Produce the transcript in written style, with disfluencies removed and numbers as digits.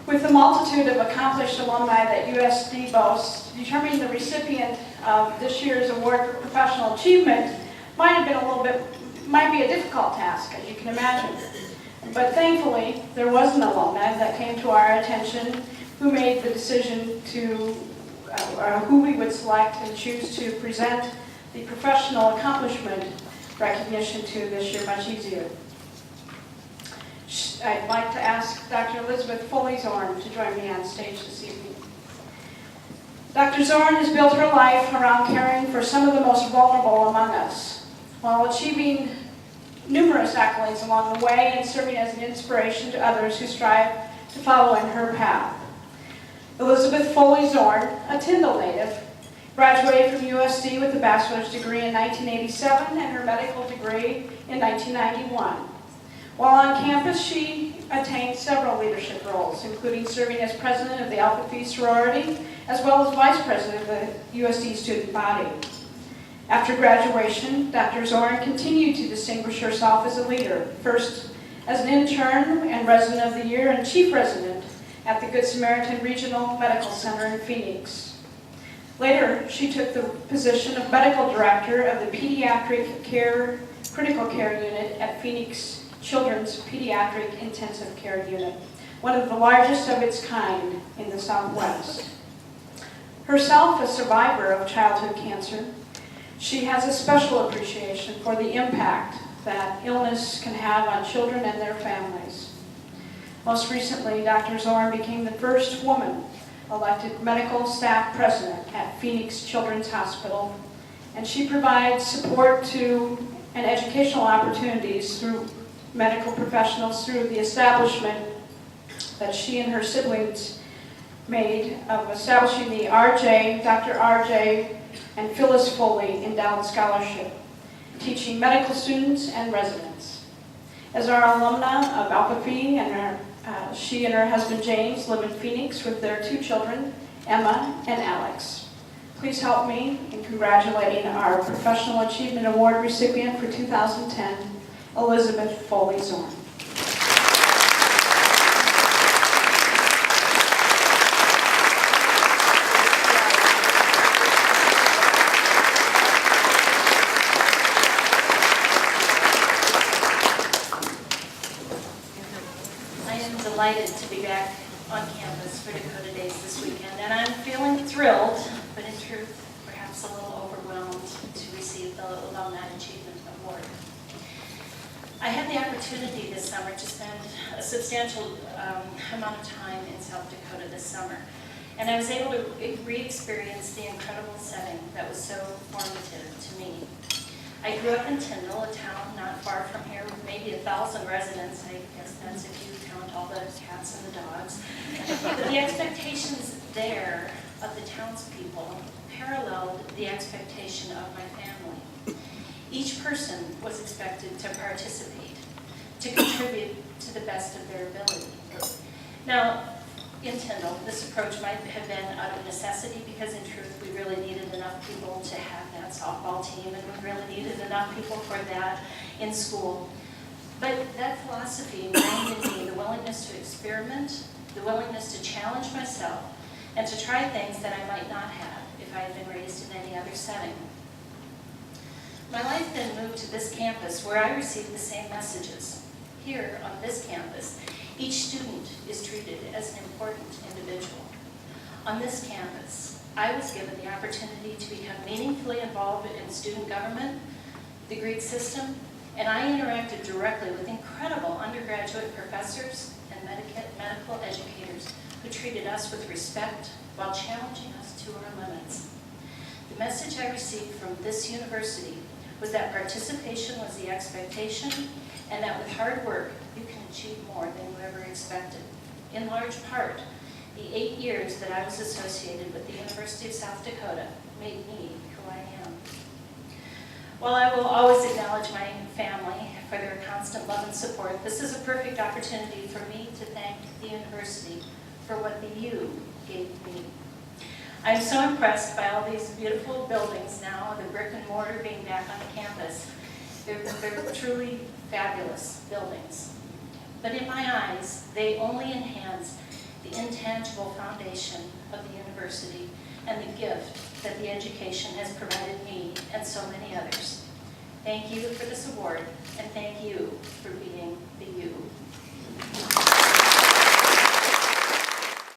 With the multitude of accomplished alumni that USD boasts, determining the recipient of this year's award for professional achievement might be a difficult task, as you can imagine. But thankfully, there was an alumni that came to our attention who made the decision to who we would select and choose to present the professional accomplishment recognition to this year much easier. I'd like to ask Dr. Elizabeth Foley Zorn to join me on stage this evening. Dr. Zorn has built her life around caring for some of the most vulnerable among us, while achieving numerous accolades along the way and serving as an inspiration to others who strive to follow in her path. Elizabeth Foley Zorn, a Tyndall native, graduated from USD with a bachelor's degree in 1987 and her medical degree in 1991. While on campus, she attained several leadership roles, including serving as president of the Alpha Phi sorority, as well as vice president of the USD student body. After graduation, Dr. Zorn continued to distinguish herself as a leader, first as an intern and resident of the year and chief resident at the Good Samaritan Regional Medical Center in Phoenix. Later, she took the position of medical director of the Pediatric Critical Care Unit at Phoenix Children's Pediatric Intensive Care Unit, one of the largest of its kind in the Southwest. Herself a survivor of childhood cancer, she has a special appreciation for the impact that illness can have on children and their families. Most recently, Dr. Zorn became the first woman elected medical staff president at Phoenix Children's Hospital, and she provides support to and educational opportunities through medical professionals through the establishment that she and her siblings made of establishing the Dr. R.J. and Phyllis Foley Endowed Scholarship, teaching medical students and residents. As our alumna of Alpha Phi, and she and her husband James live in Phoenix with their two children, Emma and Alex. Please help me in congratulating our Professional Achievement Award recipient for 2010, Elizabeth Foley Zorn. I am delighted to be back on campus for Dakota Days this weekend, and I'm feeling thrilled, but in truth, perhaps a little overwhelmed to receive the Alumni Achievement Award. I had the opportunity this summer to spend a substantial amount of time in South Dakota this summer, and I was able to re-experience the incredible setting that was so formative to me. I grew up in Tyndall, a town not far from here with maybe 1,000 residents. I guess that's if you count all the cats and the dogs. But the expectations there of the townspeople paralleled the expectation of my family. Each person was expected to participate, to contribute to the best of their ability. Now, in Tyndall, this approach might have been out of necessity because in truth we really needed enough people to have that softball team, and we really needed enough people for that in school. But that philosophy ingrained in me the willingness to experiment, the willingness to challenge myself, and to try things that I might not have if I had been raised in any other setting. My life then moved to this campus where I received the same messages. Here on this campus, each student is treated as an important individual. On this campus, I was given the opportunity to become meaningfully involved in student government, the Greek system, and I interacted directly with incredible undergraduate professors and medical educators who treated us with respect while challenging us to our limits. The message I received from this university was that participation was the expectation, and that with hard work, you can achieve more than you ever expected. In large part, the 8 years that I was associated with the University of South Dakota made me who I am. While I will always acknowledge my family for their constant love and support, this is a perfect opportunity for me to thank the university for what the U gave me. I'm so impressed by all these beautiful buildings now, the brick and mortar being back on the campus. They're truly fabulous buildings. But in my eyes, they only enhance the intangible foundation of the university, and the gift that the education has provided me and so many others. Thank you for this award, and thank you for being